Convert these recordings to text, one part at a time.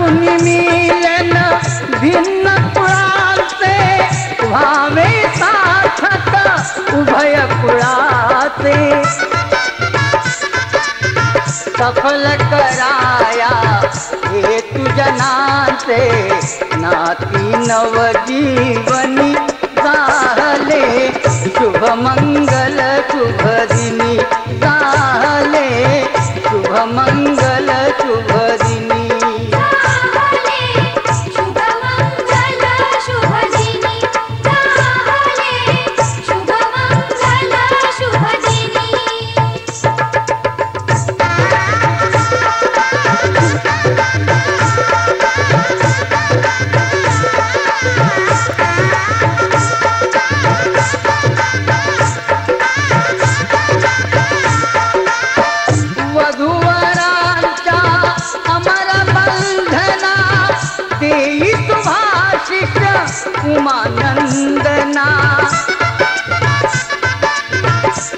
कुणी मिलन भिन्न कुळाचे व्हावे सार्थक उभय कुळाचे सफल कराया हे तुजनाचे नाती नवजीवनी चाले शुभ मंगल शुभ दिनी चाले शुभ मंगल शुभ दिनी उमानंदना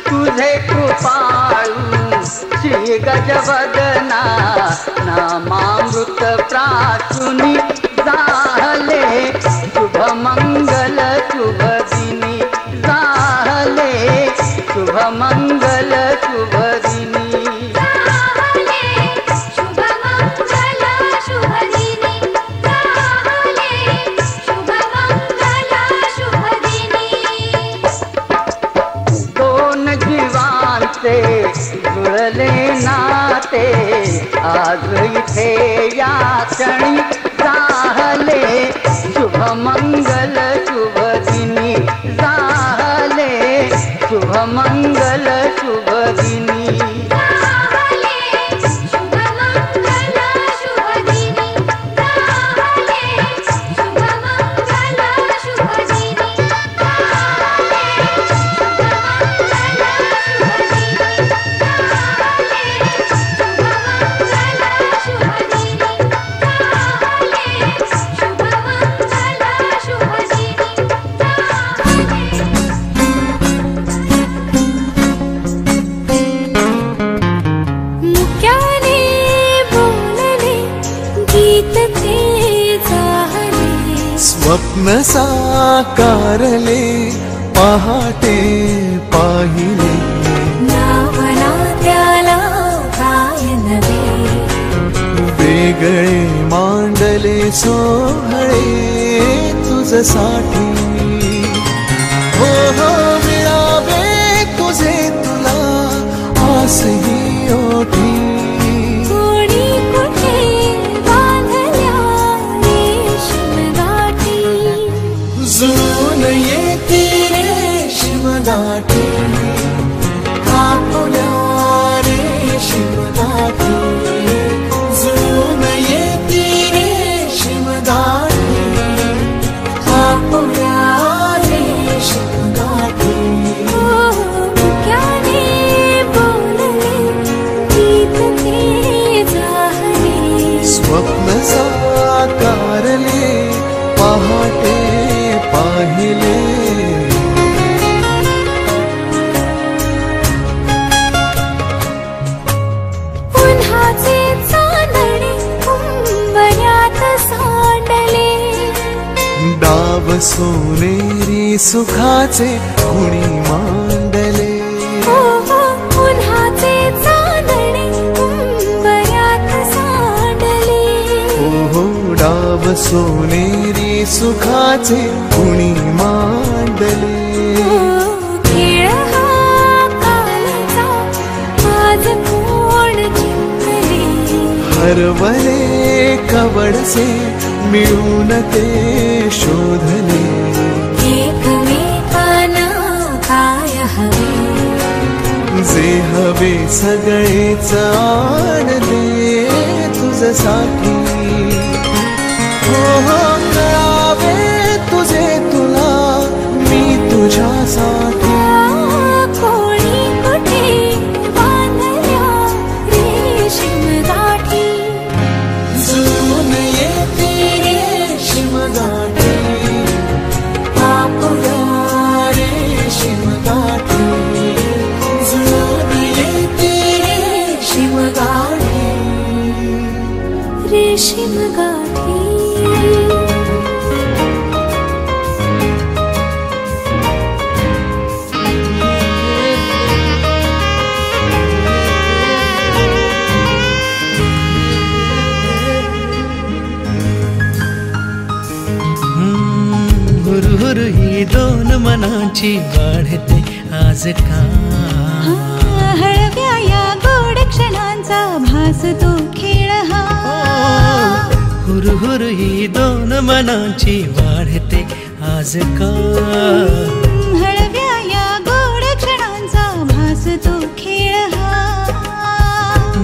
तुझे कृपाळू श्री गजवदना नामामृत प्राचुनी झाले शुभ मंगल शुभ दिनी झाले शुभ मंगल शुभ दिनी जुळले नाते आज इथे या क्षणी झाले शुभ मंगल शुभ दिनी झाले शुभ मंगल शुभ दिनी स्वप्न साकारले पहाटे पाहिले नावना त्याला काय नवे वेगळे मांडले सोहळे तुझसाठी हो हो मिळावे तुझे तुला आसही ओठी जुळून येती रेशीम गाठी कापुल्या रेशीम गाठी जुळून येती रेशीम गाठी कापुल्या रेशीम गाठी मुक्याने बोलले गीत ते झाले स्वप्न साकारले पहाटे पाहिले उन्हाचे चांदणे उंबऱ्यात सांडले डाव सोनेरी सुखाचे कुणी मांडले उन्हाचे चांदणे उंबऱ्यात सांडले डाव सोनेरी सुखाचे कुणी मांडले खेळ हा कालचा आज कोण जिंकले हरवले कवडसे मिळून ते शोधले एकमेकांना काय हवे जे हवे सगळेच आणले तुझसाठी हो हो कळावे तुझे तुला मी तुझ्यासाठी कोणी कुठे बांधल्या रेशीम गाठी जुळून येते रेशीम गाठी कापुल्या रेशीम गाठी जुळून येते रेशीम गाठी रेशीम गाठी हुरहुर ही दोन मनाची वाढते आज का हळव्या या गोड क्षणांचा भास तो खेळ हा हुरहुर ही दोन मनाची वाढते आज का हळव्या या गोड क्षणांचा भास तो खेळ हा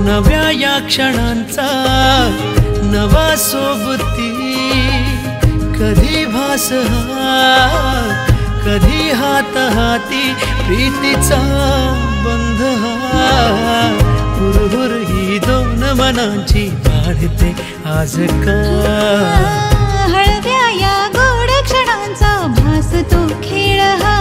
नव्या या क्षणांचा नवा सोबती कधी भास हा कधी हात हाती प्रीतीचा बंध हा हुरहुर ही दोन मनाची वाढते आज का हळव्या या गोड क्षणांचा भास तो खेळ हा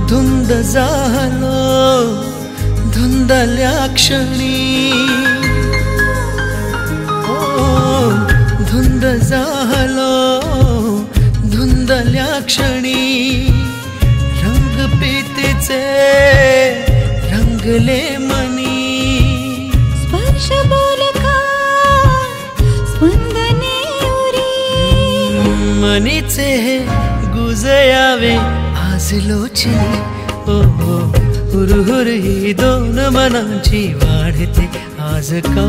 धुंद झालो धुंदल्या क्षणी धुंद झालो धुंदल्या क्षणी रंग प्रीतीचे रंगले मनी स्पर्श बोलका स्पंदने उरी मनीचे हे गुजयावे आज लोचनी ओ हुरहुर ही दोन मनाची वाढते आज का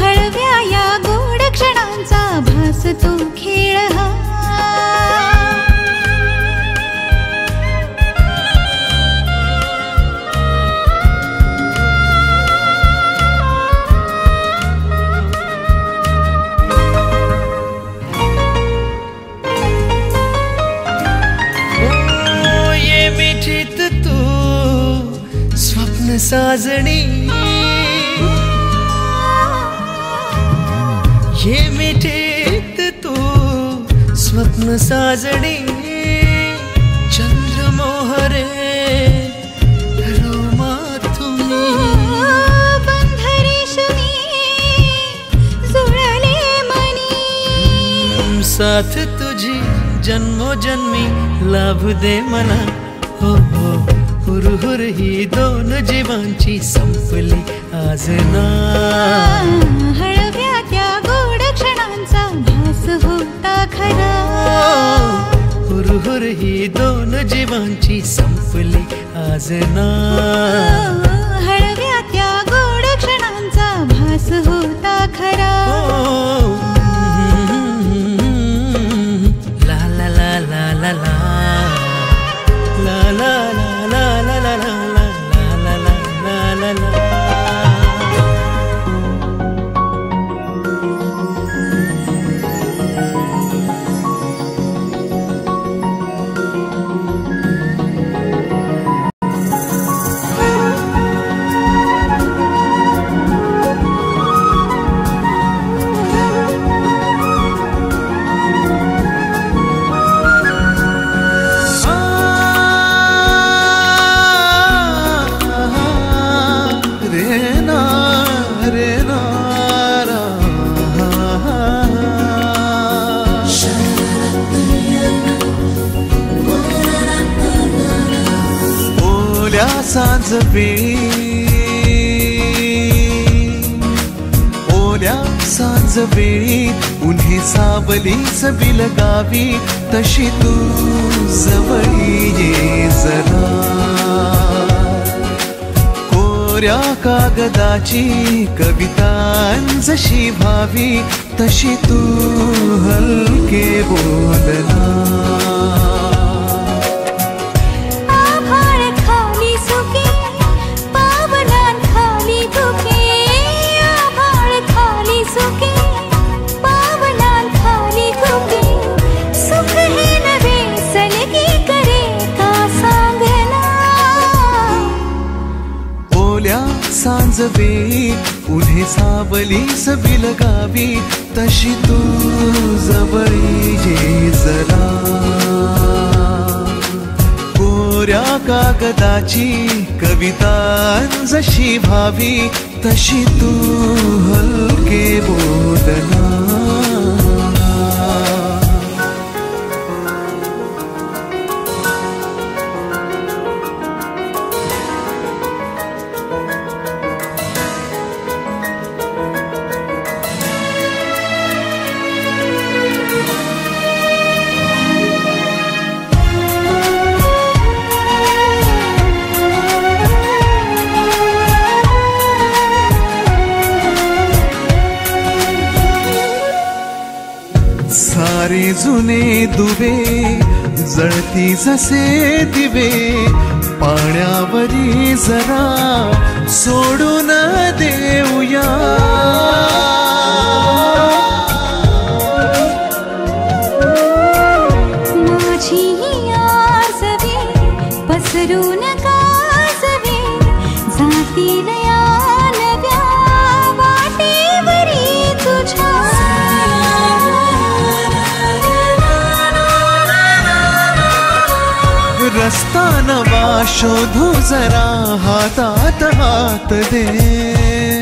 हळव्या या गोड क्षणांचा भास तो खेळ हा साजणी ये मिठीत तू स्वप्न साजणी चंद्रमोहरे रोमा तुम्ही बंधरेशमी जुळले मनी साथ तुझी जन्मोजन्मी लाभ दे मला हो हो हुरहुर ही दोन जीवांची संपली आज ना हळव्या त्या गोड क्षणांचा भास होता खरा हुरहुर ही दोन जीवांची संपली आज ना हळव्या त्या गोड क्षणांचा भास होता खरा ला ला ला ला ला ला ला ला सांज वेळी ओल्या सांज वेळी उन्हे सावलीच बिलगावी तशी तू जवळी ये जरा कोऱ्या कागदाची कविता जशी भावी तशी तू हलके बोलना सांज वेळी उन्हे सावलीस बिलगावी तशी तू जवळी ये जरा कोऱ्या कागदाची कविता जशी भावी तशी तू हलके बोलना सारे जुने दुवे जळती जसे दिवे पाण्यावरी जरा सोडून देऊया माझी आसवे पसरून काजवे जातील या नव्या वाटेवरी तुझ्या रस्ता नवा शोधू जरा हातात हात दे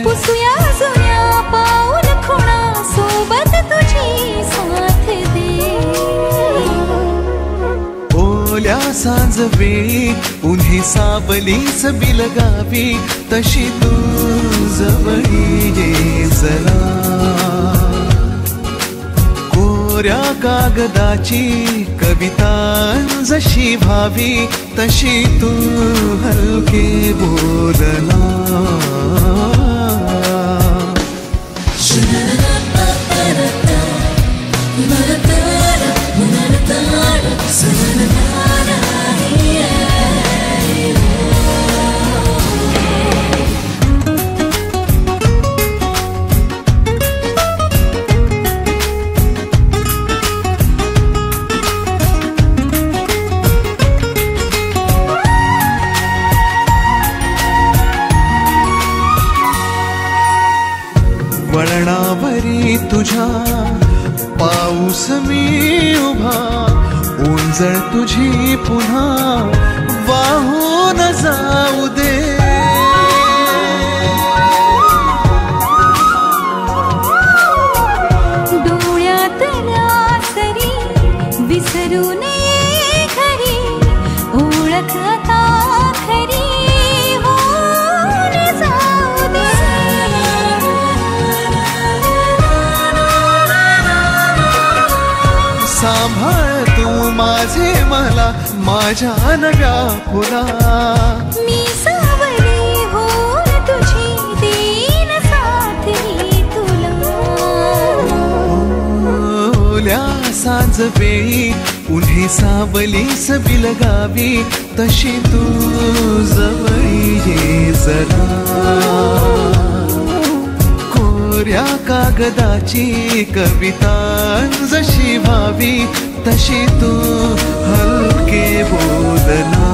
पुसूया जुन्या पाऊल खुणा सोबत तुझी साथ दे ओल्या सांज वेळी उन्हे सावलीस बिलगावी तशी तू जवळी ये जरा कोऱ्या कागदाची कविता जशी भावी तशी तू हलके बोलना वळणावरी तुझ्या पाऊस मी उभा ओंजळ तुझी पुन्हा वाहून जाऊ दे डोळ्यातल्या सरी विसरू नये खरी ओळख आता खरी होऊन जाऊ दे सांभाळ तू माझे मला माझ्या नव्या फुला मी सावली होऊन तुझी देईन साथ मी तुला ओल्या सांज वेळी उन्हे सावलीस बिलगावी तशी तू जवळी ये जरा कोऱ्या कागदाची कविता जशी भावी तशी तू हलके बोलना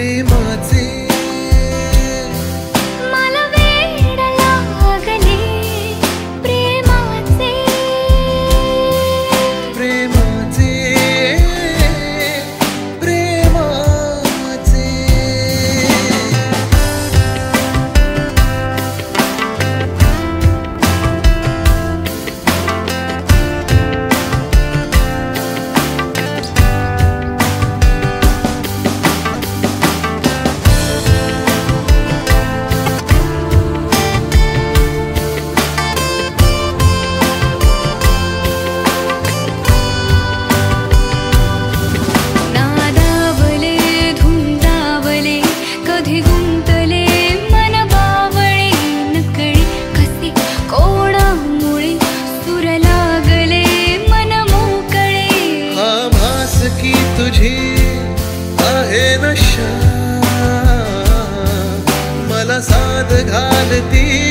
प्रेमाचे मला वेड लागले प्रेमाचे प्रेमाचे प्रेमाचे नादावले धुंदावले कधी गुंतले मन बावळे नकळी कसे कोणामुळे सुर लागले मन मोकळे हा भास की तुझी आहे नशा मला साद घालती